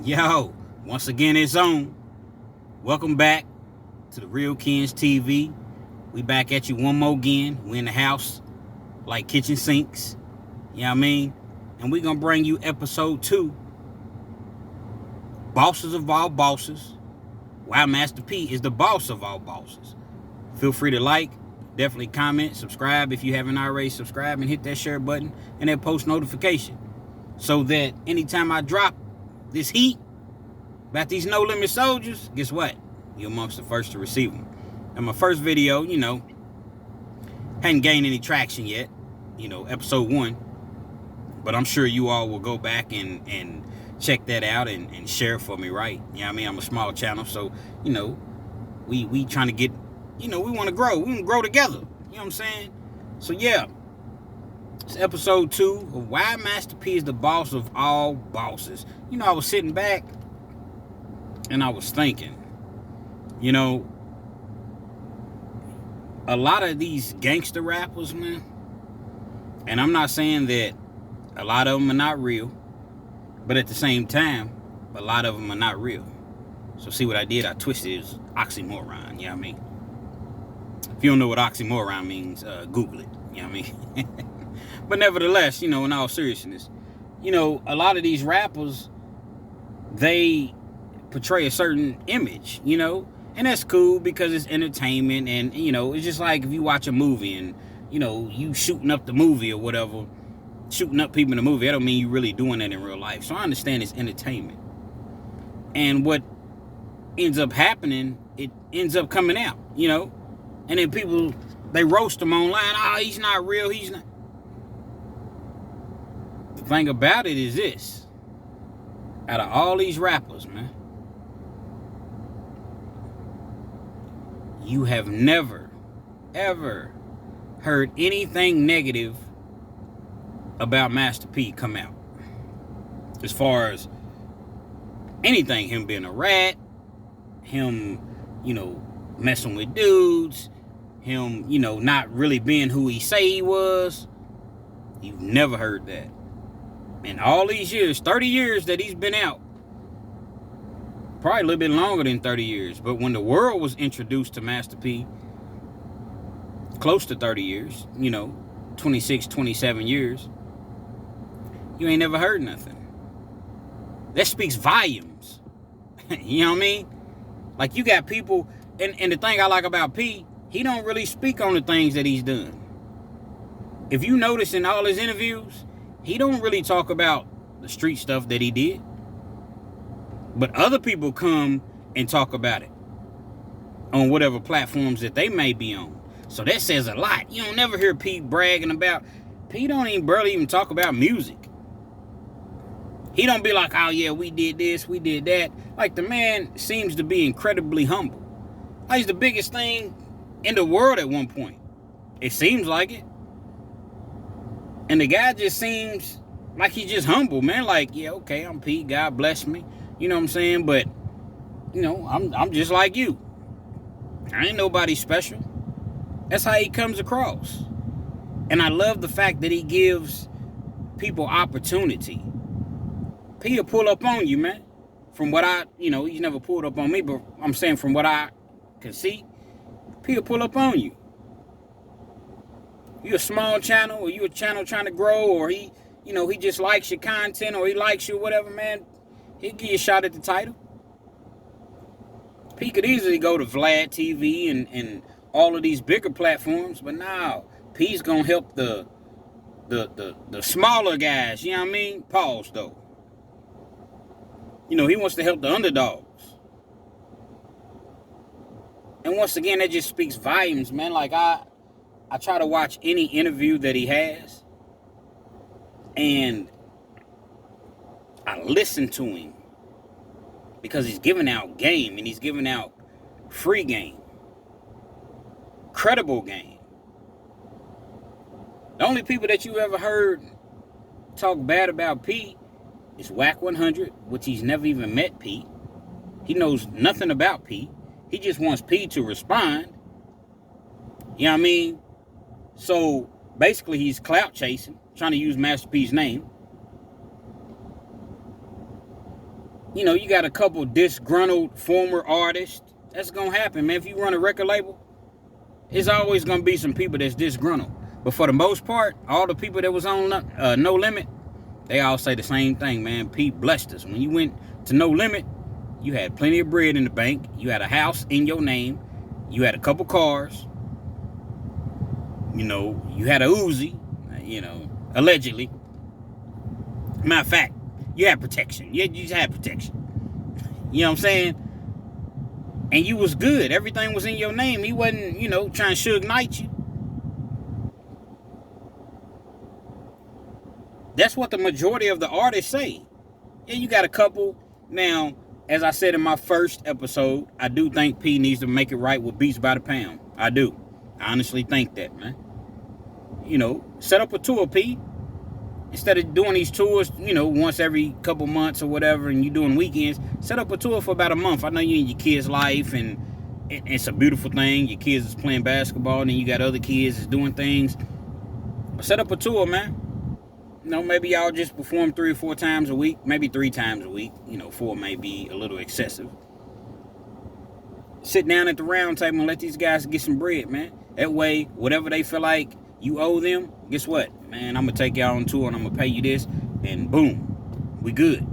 Yo, once again, it's on. Welcome back to the Real Kens TV. We back at you one more again. We in the house like kitchen sinks. You know what I mean? And we gonna bring you episode 2. Bosses of all bosses. Why Master P is the boss of all bosses. Feel free to like, definitely comment, subscribe if you haven't already subscribed, and hit that share button and that post notification. So that anytime I drop this heat about these No Limit soldiers, guess what? You're amongst the first to receive them. And my first video, hadn't gained any traction yet, episode 1. But I'm sure you all will go back and check that out and share it for me, right? You know what I mean? I'm a small channel, so, we trying to get, we want to grow. We want to grow together. You know what I'm saying? So, yeah. It's episode 2 of Why Master P is the boss of all bosses. I was sitting back and I was thinking, a lot of these gangster rappers, man, and I'm not saying that a lot of them are not real, but at the same time, a lot of them are not real. So see what I did? I twisted it as oxymoron, you know what I mean? If you don't know what oxymoron means, Google it, you know what I mean? But nevertheless, in all seriousness, a lot of these rappers, they portray a certain image, and that's cool because it's entertainment, and, it's just like if you watch a movie and, you shooting up the movie or whatever, shooting up people in the movie, I don't mean you really doing that in real life. So I understand it's entertainment. And what ends up happening, it ends up coming out, and then people, they roast them online. Oh, he's not real, he's not. The thing about it is this. Out of all these rappers, man, you have never, ever heard anything negative about Master P come out. As far as anything, him being a rat, him, messing with dudes, him, not really being who he say he was. You've never heard that. In all these years, 30 years that he's been out, probably a little bit longer than 30 years, but when the world was introduced to Master P, close to 30 years, 26, 27 years, you ain't never heard nothing. That speaks volumes. You know what I mean? Like, you got people, and the thing I like about P, he don't really speak on the things that he's done. If you notice in all his interviews, he don't really talk about the street stuff that he did. But other people come and talk about it on whatever platforms that they may be on. So that says a lot. You don't never hear Pete bragging about. Pete don't barely even talk about music. He don't be like, oh yeah, we did this, we did that. Like, the man seems to be incredibly humble. Like, he's the biggest thing in the world at one point. It seems like it. And the guy just seems like he's just humble, man. Like, yeah, okay, I'm Pete. God bless me. You know what I'm saying? But, I'm just like you. I ain't nobody special. That's how he comes across. And I love the fact that he gives people opportunity. Pete'll pull up on you, man. From what he's never pulled up on me, but I'm saying from what I can see, Pete'll pull up on you. You a small channel, or you a channel trying to grow, or he just likes your content, or he likes you, or whatever, man, he'll give you a shot at the title. He could easily go to Vlad TV and all of these bigger platforms, but now P's gonna help the smaller guys, you know what I mean? Pause, though. He wants to help the underdogs. And once again, that just speaks volumes, man. Like, I try to watch any interview that he has, and I listen to him because he's giving out game, and he's giving out free game, credible game. The only people that you ever heard talk bad about Pete is Wack 100, which he's never even met Pete. He knows nothing about Pete. He just wants Pete to respond. You know what I mean? So basically, he's clout chasing, trying to use Master P's name. You got a couple disgruntled former artists. That's gonna happen, man. If you run a record label, it's always gonna be some people that's disgruntled. But for the most part, all the people that was on No Limit, they all say the same thing, man. Pete blessed us. When you went to No Limit, you had plenty of bread in the bank. You had a house in your name. You had a couple cars. You had a Uzi, allegedly. Matter of fact, you had protection. You just had protection. You know what I'm saying? And you was good. Everything was in your name. He wasn't, trying to Suge Knight you. That's what the majority of the artists say. Yeah, you got a couple. Now, as I said in my first episode, I do think P needs to make it right with Beats by the Pound. I do. I honestly think that, man. Set up a tour, P. Instead of doing these tours, once every couple months or whatever, and you doing weekends, set up a tour for about a month. I know you in your kids' life, and it's a beautiful thing. Your kids is playing basketball, and then you got other kids that's doing things. But set up a tour, man. Maybe y'all just perform 3 or 4 times a week, maybe 3 times a week. 4 may be a little excessive. Sit down at the round table and let these guys get some bread, man. That way, whatever they feel like you owe them, guess what? Man, I'm going to take y'all on tour and I'm going to pay you this. And boom, we good.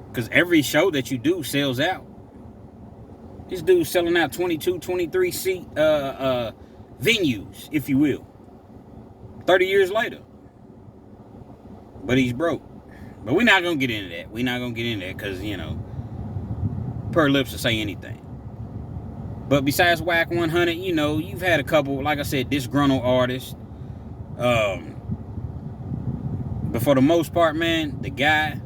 Because every show that you do sells out. This dude's selling out 22, 23 seat venues, if you will. 30 years later. But he's broke. But we're not going to get into that. We're not going to get into that because, per lips to say anything. But besides Wack 100, you've had a couple, like I said, disgruntled artists. But for the most part, man, the guy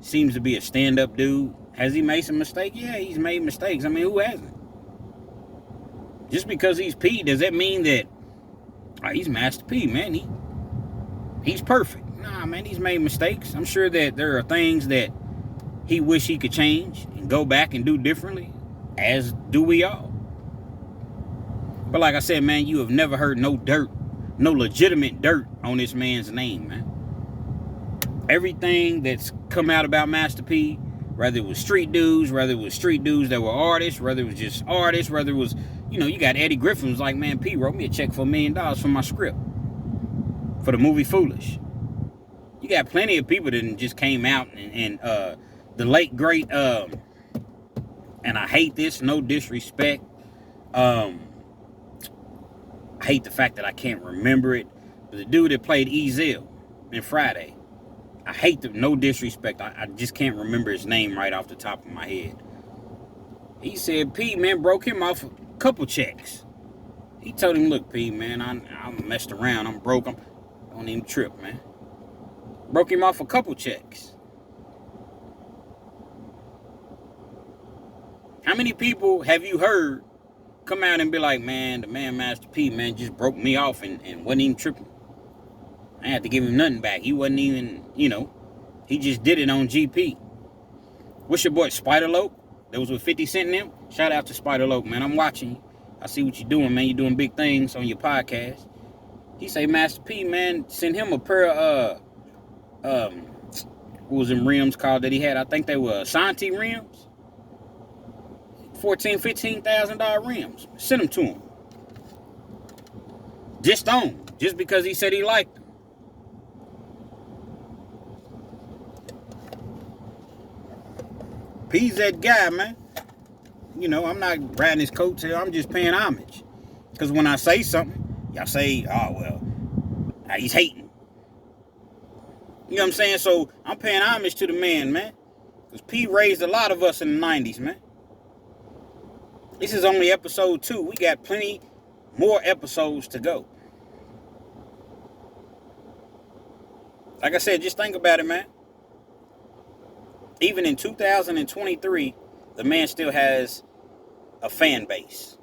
seems to be a stand-up dude. Has he made some mistakes? Yeah, he's made mistakes. I mean, who hasn't? Just because he's P, does that mean that he's Master P, man? He's perfect. Nah, man, he's made mistakes. I'm sure that there are things that he wish he could change and go back and do differently, as do we all. But like I said, man, you have never heard no legitimate dirt on this man's name, man. Everything that's come out about Master P, whether it was street dudes, whether it was street dudes that were artists, whether it was just artists, whether it was, you got Eddie Griffin was like, man, P wrote me a check for $1 million for my script for the movie Foolish. You got plenty of people that just came out and the late great, and I hate this, no disrespect. I hate the fact that I can't remember it, but the dude that played Ezell in Friday, I hate the, no disrespect, I just can't remember his name right off the top of my head. He said P, man, broke him off a couple checks. He told him, look, P, man, I messed around, I'm broke, don't even trip, man. Broke him off a couple checks. How many people have you heard come out and be like, man, the man Master P, man, just broke me off and wasn't even tripping. I had to give him nothing back. He wasn't even, he just did it on GP. What's your boy, Spider-Loc? That was with 50 Cent and them? Shout out to Spider-Loc, man. I'm watching you. I see what you're doing, man. You're doing big things on your podcast. He say Master P, man, send him a pair of, what was them rims called that he had? I think they were Ashanti rims. $14,000, $15,000 rims. Send them to him. Just because he said he liked them. P's that guy, man. I'm not riding his coattail. I'm just paying homage. Because when I say something, y'all say, oh, well, he's hating. You know what I'm saying? So I'm paying homage to the man, man. Because P raised a lot of us in the 90s, man. This is only episode 2. We got plenty more episodes to go. Like I said, just think about it, man. Even in 2023, the man still has a fan base.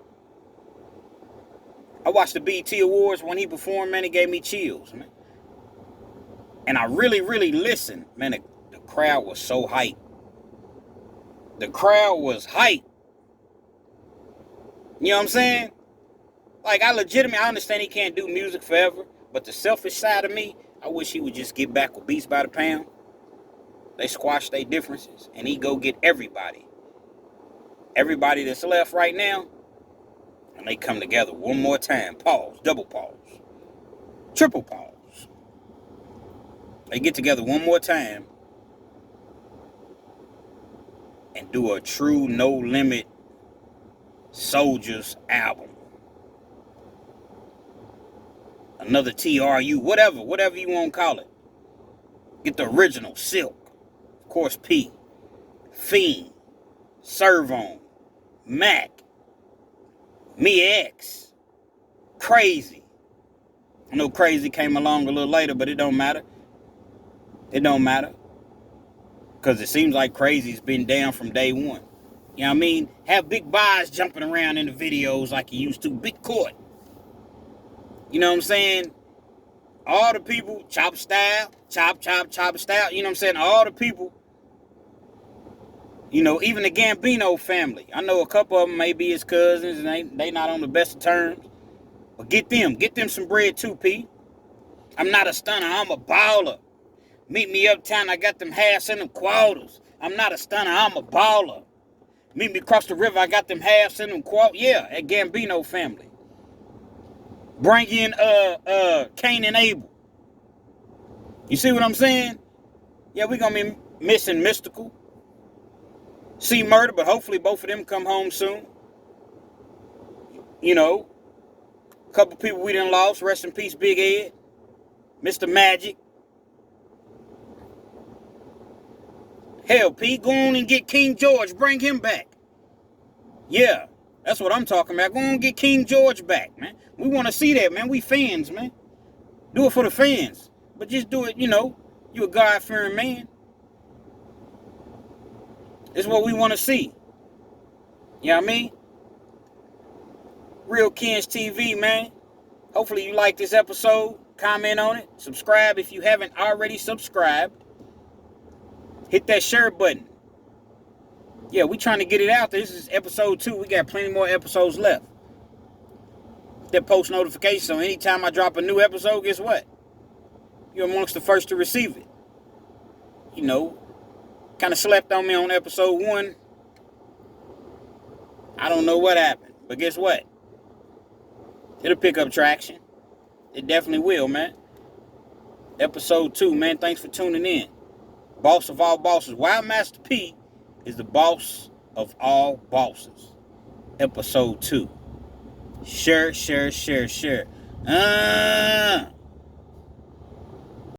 I watched the BET Awards when he performed, man. It gave me chills, man. And I really, really listened. Man, the crowd was so hyped. The crowd was hyped. You know what I'm saying? Like, I understand he can't do music forever, but the selfish side of me, I wish he would just get back with Beats by the Pound. They squash their differences, and he go get everybody. Everybody that's left right now, and they come together one more time. Pause, double pause, triple pause. They get together one more time and do a true No Limit Soldiers album. Another TRU, whatever you want to call it. Get the original, Silk, of course P, Fiend, Servon, Mac, Me X, Crazy. I know Crazy came along a little later, but it don't matter. It don't matter. Because it seems like Crazy's been down from day one. You know what I mean? Have Big Boz jumping around in the videos like he used to. Big Court. You know what I'm saying? All the people, Chop Style, Chop Style, you know what I'm saying? All the people, you know, even the Gambino family. I know a couple of them may be his cousins and they not on the best of terms. But get them some bread too, P. I'm not a stunner, I'm a baller. Meet me uptown, I got them halves and them quarters. I'm not a stunner, I'm a baller. Meet me across the river, I got them halves and them quarters. Yeah, at Gambino family. Bring in Cain and Abel. You see what I'm saying? Yeah, we're going to be missing Mystical. C Murder, but hopefully both of them come home soon. You know, a couple people we done lost. Rest in peace, Big Ed. Mr. Magic. Hell, P, go on and get King George. Bring him back. Yeah, that's what I'm talking about. Go on and get King George back, man. We want to see that, man. We fans, man. Do it for the fans. But just do it, you know. You a God-fearing man. It's what we want to see. You know what I mean? Real Kens TV, man. Hopefully you like this episode. Comment on it. Subscribe if you haven't already subscribed. Hit that share button. Yeah, we trying to get it out there. This is episode 2. We got plenty more episodes left. That post notification, so anytime I drop a new episode, guess what? You're amongst the first to receive it. You know, kind of slept on me on episode 1. I don't know what happened, but guess what? It'll pick up traction. It definitely will, man. Episode 2, man. Thanks for tuning in. Boss of all bosses. Why Master P is the boss of all bosses. Episode 2. Share.